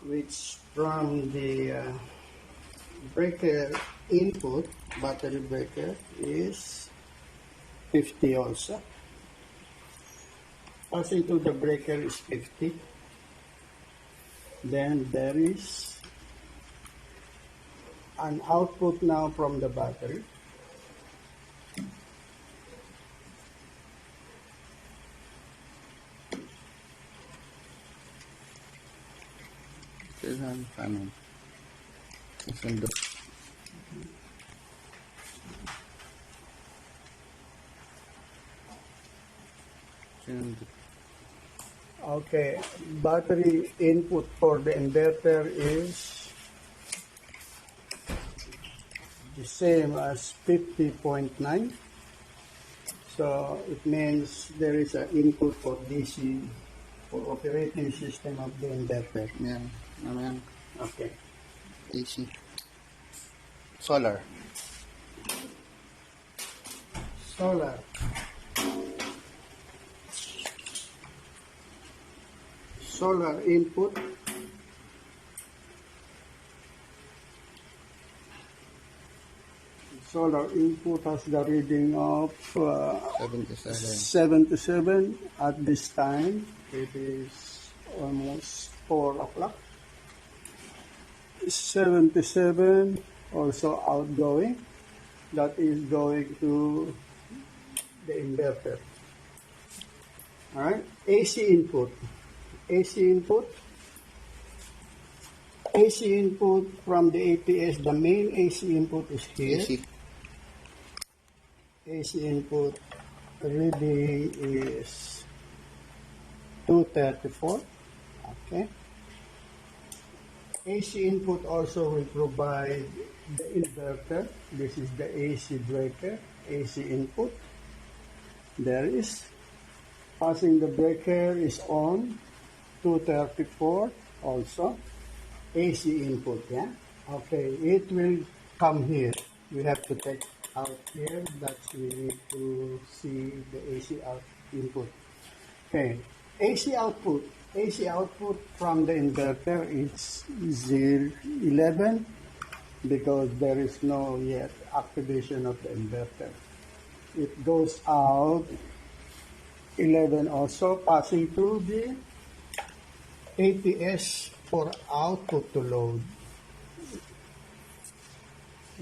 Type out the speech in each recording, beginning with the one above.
which from the breaker input, battery breaker, is 50 also. Passing to the breaker is 50. Then there is an output now from the battery. Okay, battery input for the inverter is the same as 50.9. So it means there is an input for DC for operating system of the inverter. Yan. Yan. Okay. AC. Solar. Solar. Solar input. Solar input has the reading of 77 at this time. It is almost 4 o'clock. 77 also outgoing. That is going to the inverter. Alright, AC input. AC input. AC input from the APS, the main AC input is here. AC input reading is 234. Okay. AC input also will provide the inverter. This is the AC breaker, AC input. There is. Passing the breaker is on, 234 also. AC input, yeah? Okay, it will come here. We have to take out here. That's we need to see the AC input. Okay, AC output. AC output from the inverter is 11 because there is no yet activation of the inverter. It goes out 11 also, passing to the APS for output to load.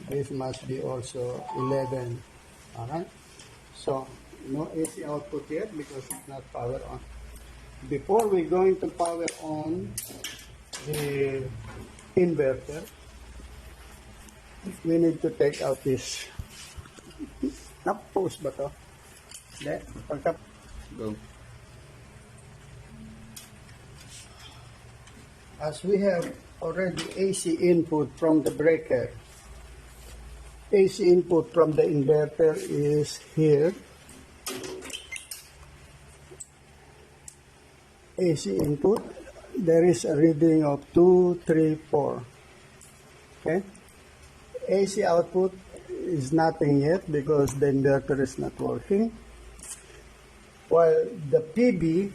This must be also 11. Alright? So, no AC output yet because it's not power on. Before we're going to power on the inverter, we need to take out this. Napos ba to? Hindi. Pagka Go. as we have already AC input from the breaker, AC input from the inverter is here. AC input, there is a reading of 234. Okay. AC output is nothing yet because the inverter is not working. While the PB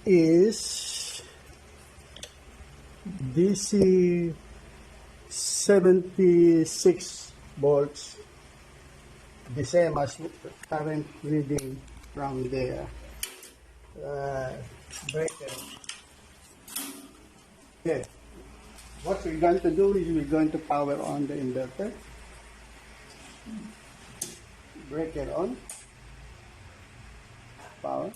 is DC 76 volts, the same as current reading from the breaker. Okay. What we're going to do is we're going to power on the inverter. Breaker on. Power.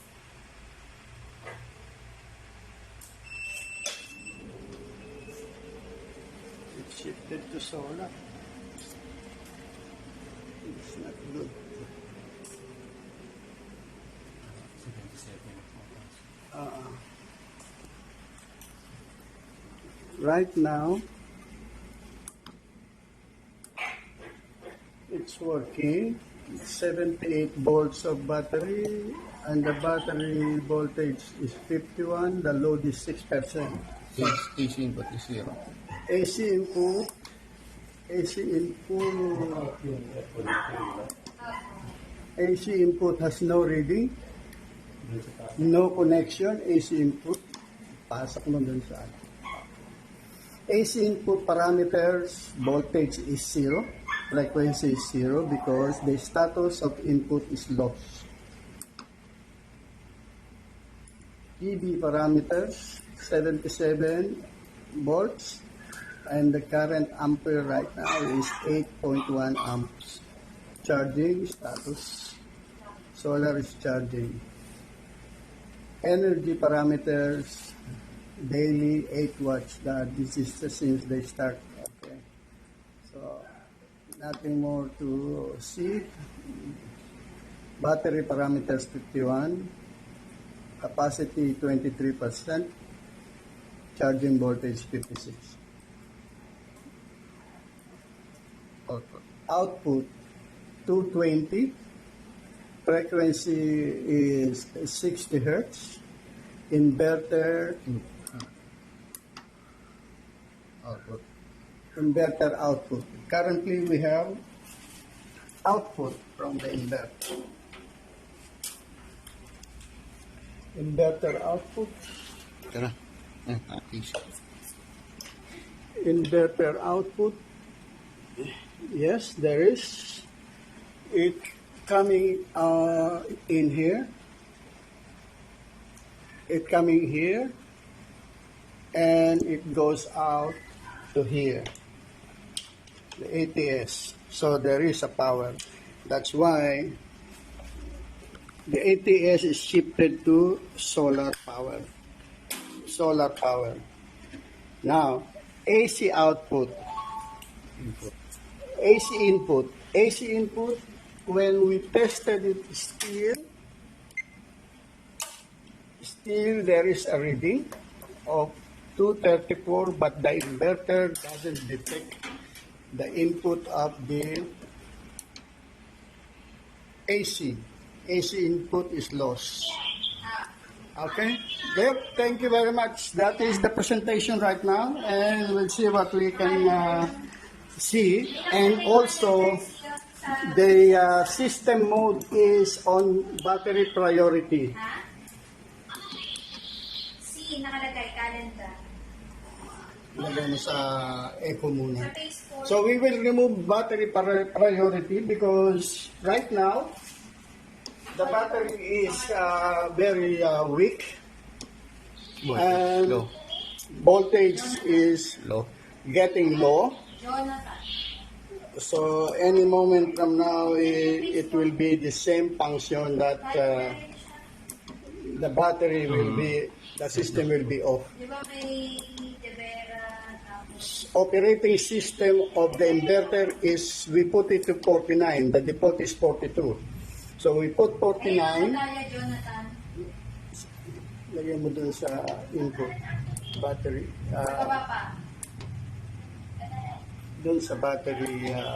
It shifted to solar. It's not good. Right now, it's working. 78 volts of battery, and the battery voltage is 51. The load is 6%. AC input is 0. AC input AC input has no reading, no connection. AC input Pasok mo dun sa AC input parameters, voltage is 0, frequency is 0 because the status of input is lost. PV parameters, 77 volts, and the current ampere right now is 8.1 amps. Charging status, solar is charging. Energy parameters, daily 8 watts. This is since they start. Okay, so nothing more to see. Battery parameters 51, capacity 23%, charging voltage 56. Output 220, frequency is 60 hertz. Inverter Output. Inverter output. Currently we have output from the inverter. Inverter output. Tara. AC. Inverter output. Yes, there is. It coming in here. It coming here, and it goes out to here, the ATS. So there is a power. That's why the ATS is shifted to solar power. Solar power. Now, AC output. AC input. AC input, when we tested it still there is a reading of 234, but the inverter doesn't detect the input of the AC. AC input is lost. Okay? Yep, thank you very much. That is the presentation right now, and we'll see what we can see. And also, the system mode is on battery priority. Nakalagay, calendar. Lagay mo sa echo muna. Sa page 4. So we will remove battery priority because right now the battery is very weak and Low. voltage is Low. getting low. Jonathan. So any moment from now it will be the same function that the battery will be, the system will be off. Di ba may Devera, tapos Operating system of the inverter is, we put it to 49. The default is 42. So we put 49. Natalia, Jonathan. Lagyan mo dun sa input. Battery. Baba pa. Dun sa battery.